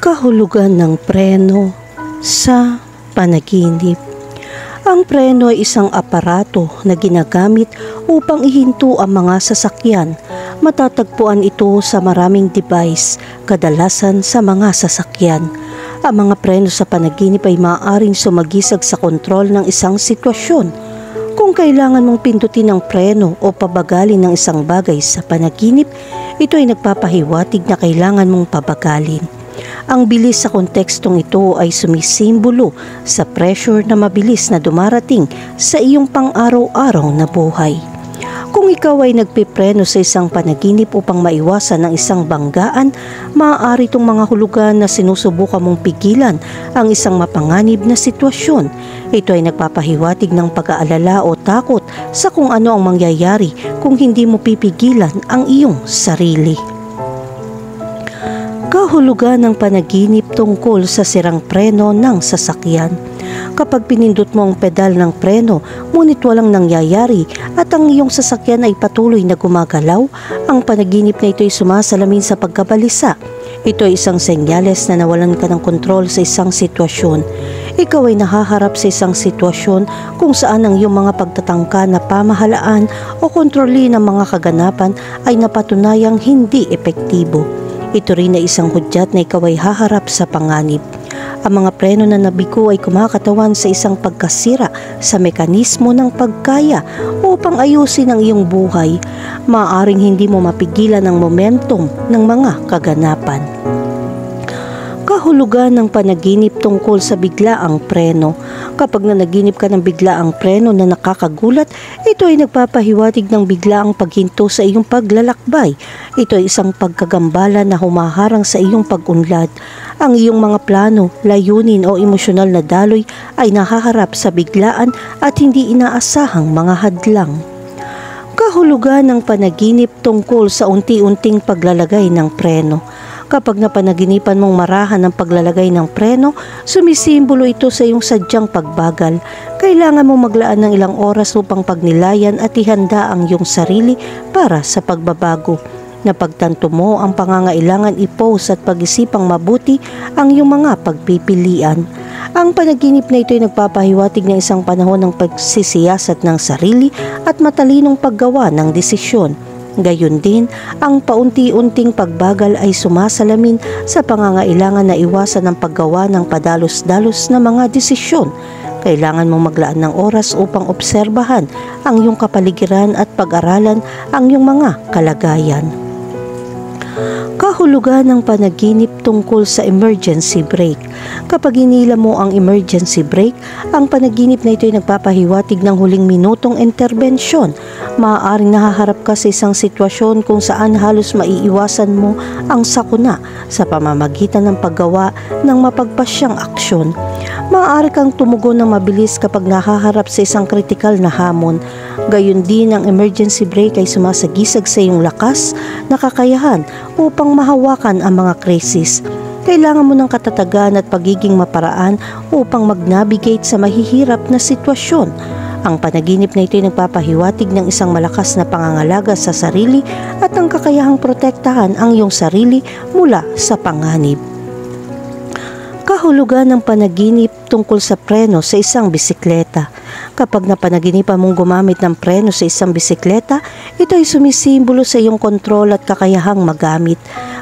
Kahulugan ng preno sa panaginip. Ang preno ay isang aparato na ginagamit upang ihinto ang mga sasakyan. Matatagpuan ito sa maraming device, kadalasan sa mga sasakyan. Ang mga preno sa panaginip ay maaaring sumagisag sa kontrol ng isang sitwasyon. Kung kailangan mong pindutin ang preno o pabagalin ng isang bagay sa panaginip, ito ay nagpapahiwatig na kailangan mong pabagalin. Ang bilis sa kontekstong ito ay sumisimbolo sa pressure na mabilis na dumarating sa iyong pang-araw-araw na buhay. Kung ikaw ay nagpipreno sa isang panaginip upang maiwasan ang isang banggaan, maaari itong mga hulugan na sinusubukan mong pigilan ang isang mapanganib na sitwasyon. Ito ay nagpapahiwatig ng pag-aalala o takot sa kung ano ang mangyayari kung hindi mo pipigilan ang iyong sarili. Kahulugan ng panaginip tungkol sa sirang preno ng sasakyan. Kapag pinindot mo ang pedal ng preno, ngunit walang nangyayari at ang iyong sasakyan ay patuloy na gumagalaw, ang panaginip na ito ay sumasalamin sa pagkabalisa. Ito ay isang senyales na nawalan ka ng kontrol sa isang sitwasyon. Ikaw ay nahaharap sa isang sitwasyon kung saan ang iyong mga pagtatangka na pamahalaan o kontrolin ng mga kaganapan ay napatunayang hindi epektibo. Ito rin ay isang hudyat na ikaw ay haharap sa panganib. Ang mga preno na nabigo ay kumakatawan sa isang pagkasira sa mekanismo ng pagkaya upang ayusin ang iyong buhay. Maaaring hindi mo mapigilan ang momentum ng mga kaganapan. Kahulugan ng panaginip tungkol sa biglaang preno. Kapag nanaginip ka ng biglaang preno na nakakagulat, ito ay nagpapahiwatig ng biglaang paghinto sa iyong paglalakbay. Ito ay isang pagkagambala na humaharang sa iyong pag-unlad. Ang iyong mga plano, layunin o emosyonal na daloy ay nahaharap sa biglaan at hindi inaasahang mga hadlang. Kahulugan ng panaginip tungkol sa unti-unting paglalagay ng preno. Kapag napanaginipan mong marahan ng paglalagay ng preno, sumisimbolo ito sa iyong sadyang pagbagal. Kailangan mong maglaan ng ilang oras upang pagnilayan at ihanda ang iyong sarili para sa pagbabago. Napagtanto mo ang pangangailangan i-pause at pag-isipang mabuti ang iyong mga pagpipilian. Ang panaginip na ito ay nagpapahiwatig ng isang panahon ng pagsisiyasat ng sarili at matalinong paggawa ng desisyon. Gayon din, ang paunti-unting pagbagal ay sumasalamin sa pangangailangan na iwasan ang paggawa ng padalos-dalos na mga desisyon. Kailangan mong maglaan ng oras upang obserbahan ang iyong kapaligiran at pag-aralan ang iyong mga kalagayan. Kahulugan ng panaginip tungkol sa emergency brake. Kapag hinila mo ang emergency brake, ang panaginip na ito ay nagpapahiwatig ng huling minutong interbensyon. Maaaring nahaharap ka sa isang sitwasyon kung saan halos maiiwasan mo ang sakuna sa pamamagitan ng paggawa ng mapagpasyang aksyon. Maaari kang tumugon ng mabilis kapag nahaharap sa isang kritikal na hamon. Gayon din, ang emergency brake ay sumasagisag sa iyong lakas na kakayahan upang mahawakan ang mga krisis. Kailangan mo ng katatagan at pagiging maparaan upang mag-navigate sa mahihirap na sitwasyon. Ang panaginip na ito ay nagpapahiwatig ng isang malakas na pangangalaga sa sarili at ang kakayahang protektahan ang iyong sarili mula sa panganib. Kahulugan ng panaginip tungkol sa preno sa isang bisikleta. Kapag napanaginipan mong gumamit ng preno sa isang bisikleta, ito ay sumisimbolo sa iyong kontrol at kakayahang magamit.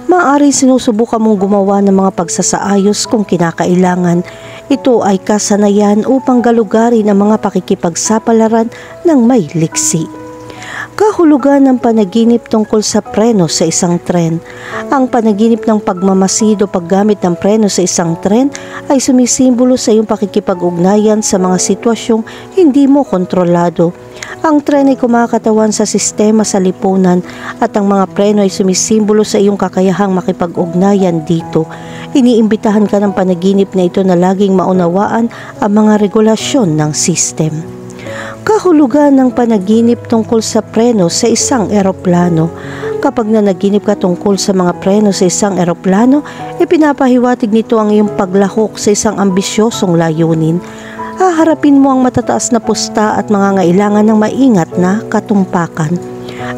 Maaaring sinusubukan mong gumawa ng mga pagsasaayos kung kinakailangan. Ito ay kasanayan upang galugarin ang mga pakikipagsapalaran ng may liksi. Kahulugan ng panaginip tungkol sa preno sa isang tren. Ang panaginip ng pagmamasid o paggamit ng preno sa isang tren ay sumisimbolo sa iyong pakikipag-ugnayan sa mga sitwasyong hindi mo kontrolado. Ang tren ay kumakatawan sa sistema sa lipunan at ang mga preno ay sumisimbolo sa iyong kakayahang makipag-ugnayan dito. Iniimbitahan ka ng panaginip na ito na laging maunawaan ang mga regulasyon ng system. Kahulugan ng panaginip tungkol sa preno sa isang eroplano. Kapag nanaginip ka tungkol sa mga preno sa isang eroplano, ipinapahiwatig nito ang iyong paglahok sa isang ambisyosong layunin. Haharapin mo ang matataas na pusta at mangangailangan ng maingat na katumpakan.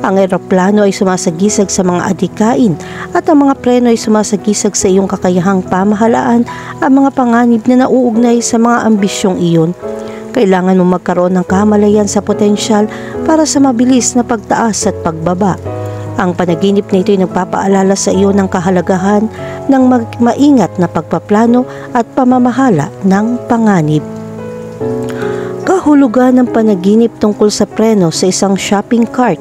Ang eroplano ay sumasagisag sa mga adhikain at ang mga preno ay sumasagisag sa iyong kakayahang pamahalaan ang mga panganib na nauugnay sa mga ambisyong iyon. Kailangan mo magkaroon ng kamalayan sa potensyal para sa mabilis na pagtaas at pagbaba. Ang panaginip na ito ay nagpapaalala sa iyo ng kahalagahan ng maingat na pagpaplano at pamamahala ng panganib. Kahulugan ng panaginip tungkol sa preno sa isang shopping cart.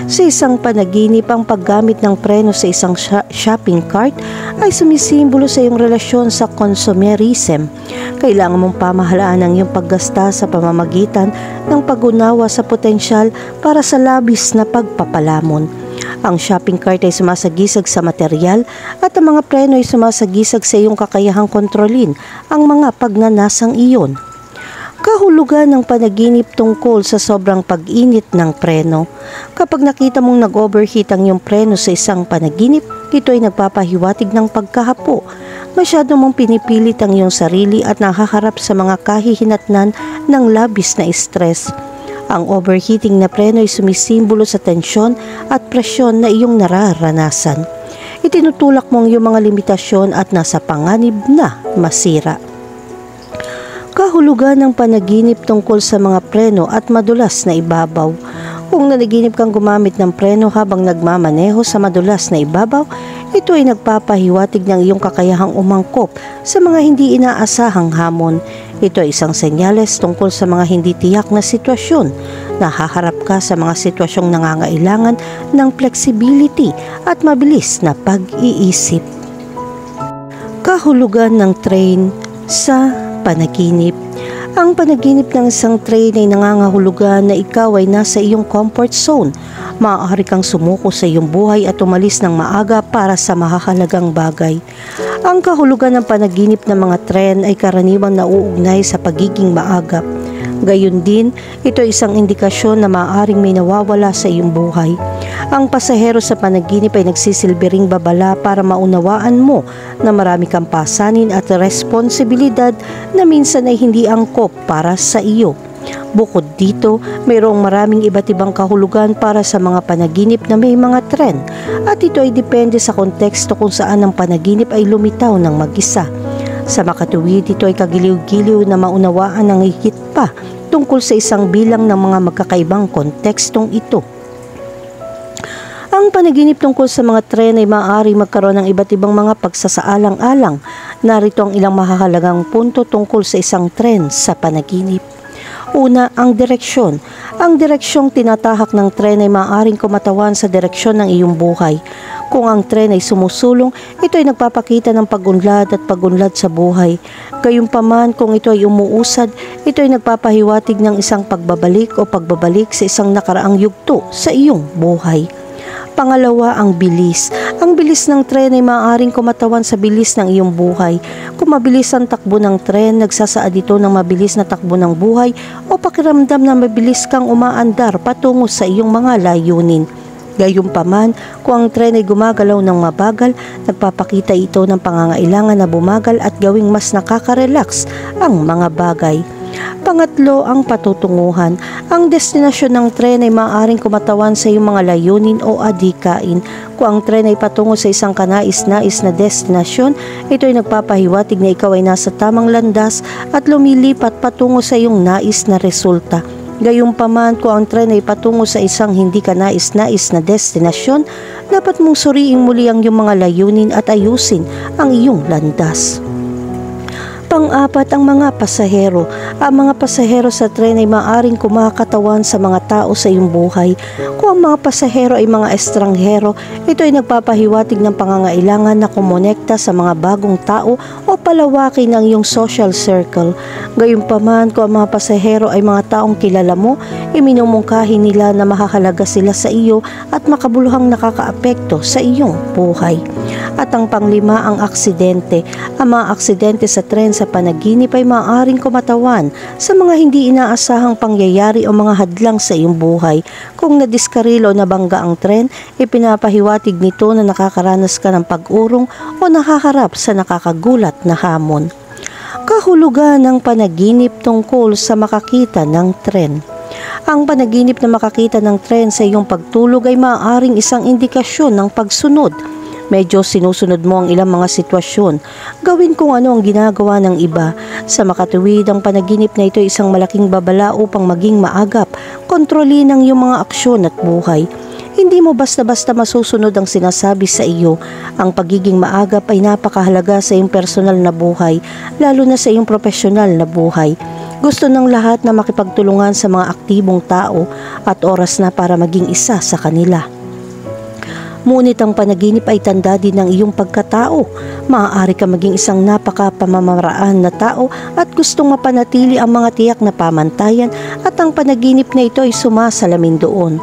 Sa isang panaginip, ang paggamit ng preno sa isang shopping cart ay sumisimbolo sa iyong relasyon sa consumerism. Kailangan mong pamahalaan ang iyong paggasta sa pamamagitan ng pag-unawa sa potensyal para sa labis na pagpapalamon. Ang shopping cart ay sumasagisag sa material at ang mga preno ay sumasagisag sa iyong kakayahang kontrolin ang mga pagnanasang iyon. Kahulugan ng panaginip tungkol sa sobrang pag-init ng preno. Kapag nakita mong nag-overheat ang iyong preno sa isang panaginip, ito ay nagpapahiwatig ng pagkahapo. Masyado mong pinipilit ang iyong sarili at nakaharap sa mga kahihinatnan ng labis na stress. Ang overheating na preno ay sumisimbolo sa tensyon at presyon na iyong nararanasan. Itinutulak mo ang iyong mga limitasyon at nasa panganib na masira. Kahulugan ng panaginip tungkol sa mga preno at madulas na ibabaw. Kung nanaginip kang gumamit ng preno habang nagmamaneho sa madulas na ibabaw, ito ay nagpapahiwatig ng iyong kakayahang umangkop sa mga hindi inaasahang hamon. Ito ay isang senyales tungkol sa mga hindi tiyak na sitwasyon. Nahaharap ka sa mga sitwasyong nangangailangan ng flexibility at mabilis na pag-iisip. Kahulugan ng train sa panaginip. Ang panaginip ng isang train ay nangangahulugan na ikaw ay nasa iyong comfort zone. Maaari kang sumuko sa iyong buhay at umalis ng maaga para sa mahahalagang bagay. Ang kahulugan ng panaginip ng mga tren ay karaniwang nauugnay sa pagiging maagap. Gayun din, ito ay isang indikasyon na maaaring may nawawala sa iyong buhay. Ang pasahero sa panaginip ay nagsisilbing babala para maunawaan mo na marami kang pasanin at responsibilidad na minsan ay hindi angkop para sa iyo. Bukod dito, mayroong maraming iba't ibang kahulugan para sa mga panaginip na may mga tren at ito ay depende sa konteksto kung saan ang panaginip ay lumitaw ng mag-isa. Sa makatuwid, ito ay kagiliw-giliw na maunawaan ng higit pa tungkol sa isang bilang ng mga magkakaibang kontekstong ito. Ang panaginip tungkol sa mga tren ay maaari magkaroon ng iba't ibang mga pagsasaalang-alang. Narito ang ilang mahahalagang punto tungkol sa isang tren sa panaginip. Una, ang direksyon. Ang direksyong tinatahak ng tren ay maaaring kumatawan sa direksyon ng iyong buhay. Kung ang tren ay sumusulong, ito ay nagpapakita ng pag-unlad at pag-unlad sa buhay. Gayunpaman, kung ito ay umuusad, ito ay nagpapahiwatig ng isang pagbabalik o pagbabalik sa isang nakaraang yugto sa iyong buhay. Pangalawa, ang bilis. Ang bilis ng tren ay maaaring kumatawan sa bilis ng iyong buhay. Kung mabilis ang takbo ng tren, nagsasaad ito ng mabilis na takbo ng buhay o pakiramdam na mabilis kang umaandar patungo sa iyong mga layunin. Gayunpaman, kung ang tren ay gumagalaw ng mabagal, nagpapakita ito ng pangangailangan na bumagal at gawing mas nakaka-relax ang mga bagay. Pangatlo, ang patutunguhan. Ang destinasyon ng tren ay maaaring kumatawan sa iyong mga layunin o adhikain. Kung ang tren ay patungo sa isang kanais-nais na destinasyon, ito ay nagpapahiwatig na ikaw ay nasa tamang landas at lumilipat patungo sa iyong nais na resulta. Gayunpaman, kung ang tren ay patungo sa isang hindi kanais-nais na destinasyon, dapat mong suriing muli ang iyong mga layunin at ayusin ang iyong landas. Pang-apat, ang mga pasahero. Ang mga pasahero sa tren ay maaaring kumakatawan sa mga tao sa iyong buhay. Kung ang mga pasahero ay mga estranghero, ito ay nagpapahiwatig ng pangangailangan na kumonekta sa mga bagong tao o palawakin ang iyong social circle. Gayunpaman, kung ang mga pasahero ay mga taong kilala mo, iminumungkahi nila na mahahalaga sila sa iyo at makabuluhang nakakaapekto sa iyong buhay. At ang panglima, ang aksidente. Ang mga aksidente sa tren sa panaginip ay maaaring kumatawan sa mga hindi inaasahang pangyayari o mga hadlang sa iyong buhay. Kung nadiskaril o nabangga ang tren, ipinapahiwatig nito na nakakaranas ka ng pag-urong o nakaharap sa nakakagulat na hamon. Kahulugan ng panaginip tungkol sa makakita ng tren. Ang panaginip na makakita ng tren sa iyong pagtulog ay maaaring isang indikasyon ng pagsunod. Medyo sinusunod mo ang ilang mga sitwasyon. Gawin kung ano ang ginagawa ng iba. Sa makatuwid, ang panaginip na ito ay isang malaking babala upang maging maagap, kontrolin ang iyong mga aksyon at buhay. Hindi mo basta-basta masusunod ang sinasabi sa iyo. Ang pagiging maagap ay napakahalaga sa iyong personal na buhay, lalo na sa iyong profesional na buhay. Gusto ng lahat na makipagtulungan sa mga aktibong tao at oras na para maging isa sa kanila. Ngunit ang panaginip ay tanda din ng iyong pagkatao. Maaari ka maging isang napaka-pamamaraan na tao at gustong mapanatili ang mga tiyak na pamantayan at ang panaginip na ito ay sumasalamin doon.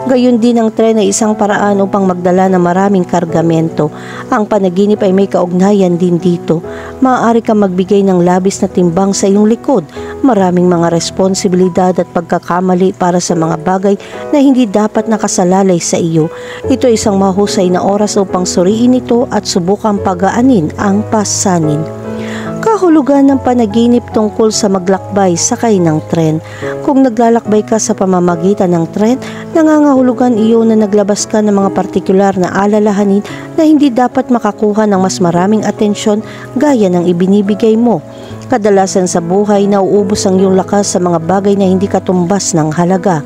Gayon din ang tren ay isang paraan upang magdala ng maraming kargamento. Ang panaginip ay may kaugnayan din dito. Maaari kang magbigay ng labis na timbang sa iyong likod, maraming mga responsibilidad at pagkakamali para sa mga bagay na hindi dapat nakasalalay sa iyo. Ito ay isang mahusay na oras upang suriin ito at subukang pagaanin ang pasanin. Kahulugan ng panaginip tungkol sa maglakbay sakay ng tren. Kung naglalakbay ka sa pamamagitan ng tren, nangangahulugan iyon na naglabas ka ng mga partikular na alalahanin na hindi dapat makakuha ng mas maraming atensyon gaya ng ibinibigay mo. Kadalasan sa buhay, nauubos ang iyong lakas sa mga bagay na hindi katumbas ng halaga.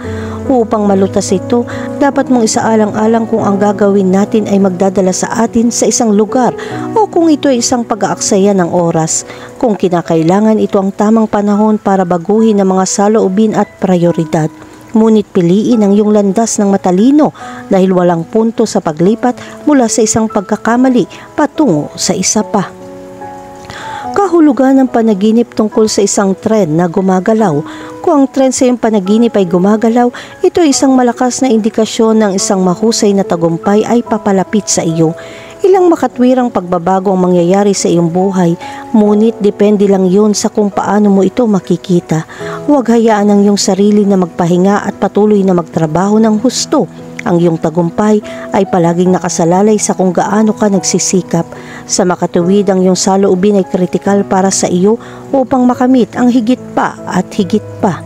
Upang malutas ito, dapat mong isaalang-alang kung ang gagawin natin ay magdadala sa atin sa isang lugar o kung ito ay isang pag-aaksaya ng oras. Kung kinakailangan, ito ang tamang panahon para baguhin ang mga saloobin at prioridad. Ngunit piliin ang iyong landas ng matalino dahil walang punto sa paglipat mula sa isang pagkakamali patungo sa isa pa. Kahulugan ng panaginip tungkol sa isang tren na gumagalaw. Kung ang tren sa iyong panaginip ay gumagalaw, ito ay isang malakas na indikasyon ng isang mahusay na tagumpay ay papalapit sa iyo. Ilang makatwirang pagbabago ang mangyayari sa iyong buhay, ngunit depende lang yun sa kung paano mo ito makikita. Huwag hayaan ang iyong sarili na magpahinga at patuloy na magtrabaho ng husto. Ang iyong tagumpay ay palaging nakasalalay sa kung gaano ka nagsisikap. Sa makatuwid, ang iyong saloobin ay kritikal para sa iyo upang makamit ang higit pa at higit pa.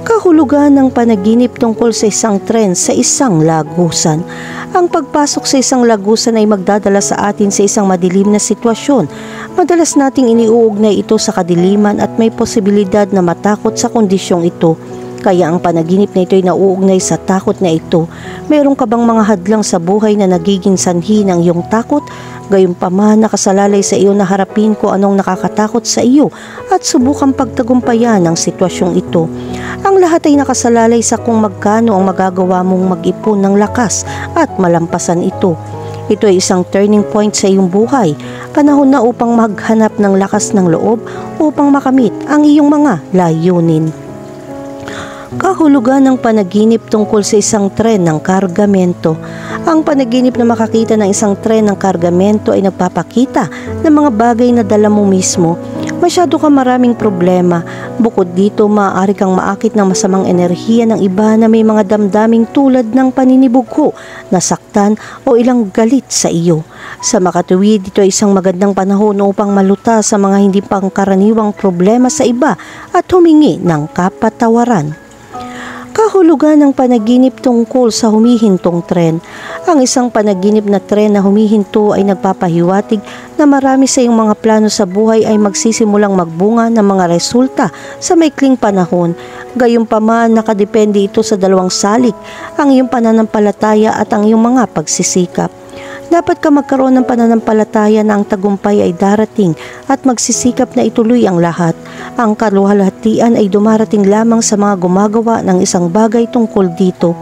Kahulugan ng panaginip tungkol sa isang tren sa isang lagusan. Ang pagpasok sa isang lagusan ay magdadala sa atin sa isang madilim na sitwasyon. Madalas nating iniuugnay ito sa kadiliman at may posibilidad na matakot sa kondisyong ito. Kaya ang panaginip na ito ay nauugnay sa takot na ito. Meron ka bang mga hadlang sa buhay na nagiging sanhi ng iyong takot? Gayunpaman, nakasalalay sa iyo na harapin kung anong nakakatakot sa iyo at subukang pagtagumpayan ang sitwasyong ito. Ang lahat ay nakasalalay sa kung magkano ang magagawa mong mag-ipon ng lakas at malampasan ito. Ito ay isang turning point sa iyong buhay. Panahon na upang maghanap ng lakas ng loob upang makamit ang iyong mga layunin. Kahulugan ng panaginip tungkol sa isang tren ng kargamento. Ang panaginip na makakita ng isang tren ng kargamento ay nagpapakita ng mga bagay na dala mo mismo. Masyado ka maraming problema. Bukod dito, maaari kang maakit ng masamang enerhiya ng iba na may mga damdaming tulad ng paninibugho, nasaktan o ilang galit sa iyo. Sa makatuwid, ito ay isang magandang panahon upang malutas sa mga hindi pangkaraniwang problema sa iba at humingi ng kapatawaran. Kahulugan ng panaginip tungkol sa humihintong tren. Ang isang panaginip na tren na humihinto ay nagpapahiwatig na marami sa iyong mga plano sa buhay ay magsisimulang magbunga ng mga resulta sa maikling panahon. Gayunpaman, nakadepende ito sa dalawang salik, ang iyong pananampalataya at ang iyong mga pagsisikap. Dapat ka magkaroon ng pananampalataya na ang tagumpay ay darating at magsisikap na ituloy ang lahat. Ang kaluhalhatian ay dumarating lamang sa mga gumagawa ng isang bagay tungkol dito.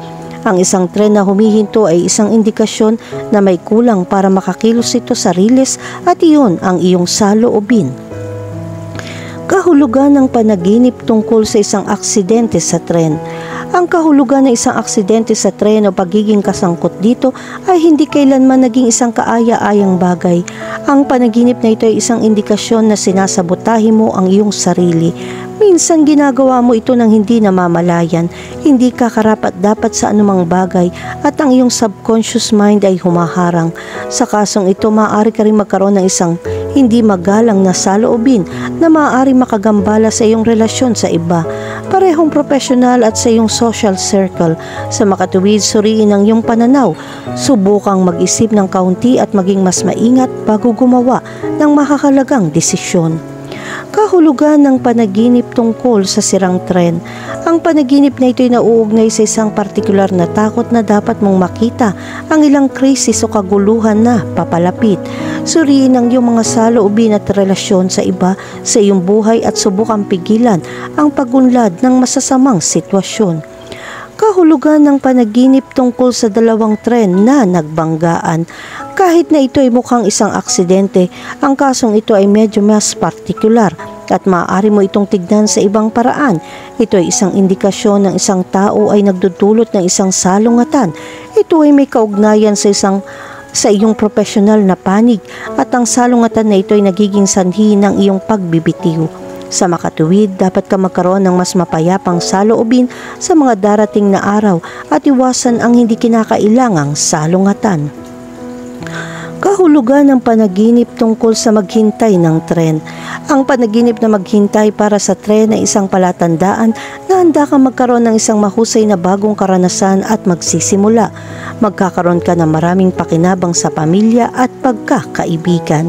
Ang isang tren na humihinto ay isang indikasyon na may kulang para makakilos ito sa riles at iyon ang iyong saloobin. Kahulugan ng panaginip tungkol sa isang aksidente sa tren. Ang kahulugan ng isang aksidente sa tren o pagiging kasangkot dito ay hindi kailanman naging isang kaaya-ayang bagay. Ang panaginip na ito ay isang indikasyon na sinasabotahe mo ang iyong sarili. Minsan ginagawa mo ito ng hindi namamalayan, hindi ka karapat-dapat sa anumang bagay at ang iyong subconscious mind ay humaharang. Sa kasong ito, maaari ka rin magkaroon ng isang hindi magalang na saloobin na maaari makagambala sa iyong relasyon sa iba, parehong profesional at sa iyong social circle. Sa makatuwid, suriin ang iyong pananaw. Subukang mag-isip ng kaunti at maging mas maingat bago gumawa ng makakalagang desisyon. Kahulugan ng panaginip tungkol sa sirang tren. Ang panaginip na ito ay nauugnay sa isang partikular na takot na dapat mong makita ang ilang krisis o kaguluhan na papalapit. Suriin ang iyong mga saloobin at relasyon sa iba sa iyong buhay at subukang pigilan ang pagunlad ng masasamang sitwasyon. Kahulugan ng panaginip tungkol sa dalawang tren na nagbanggaan. Kahit na ito ay mukhang isang aksidente, ang kasong ito ay medyo mas partikular at maaari mo itong tignan sa ibang paraan. Ito ay isang indikasyon ng isang tao ay nagdudulot ng isang salungatan. Ito ay may kaugnayan sa iyong profesional na panig at ang salungatan na ito ay nagiging sanhi ng iyong pagbibitiw. Sa makatuwid, dapat ka magkaroon ng mas mapayapang saloobin sa mga darating na araw at iwasan ang hindi kinakailangang salungatan. Kahulugan ng panaginip tungkol sa maghintay ng tren. Ang panaginip na maghintay para sa tren ay isang palatandaan na handa kang magkaroon ng isang mahusay na bagong karanasan at magsisimula. Magkakaroon ka ng maraming pakinabang sa pamilya at pagkakaibigan.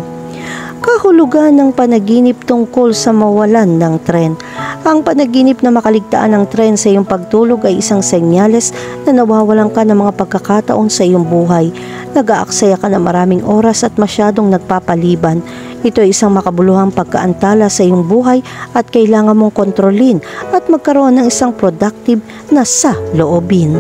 Kahulugan ng panaginip tungkol sa mawalan ng tren. Ang panaginip na makaligtaan ng tren sa iyong pagtulog ay isang senyales na nawawalan ka ng mga pagkakataon sa iyong buhay. Nag-aaksaya ka ng maraming oras at masyadong nagpapaliban. Ito ay isang makabuluhang pagkaantala sa iyong buhay at kailangan mong kontrolin at magkaroon ng isang productive na saloobin.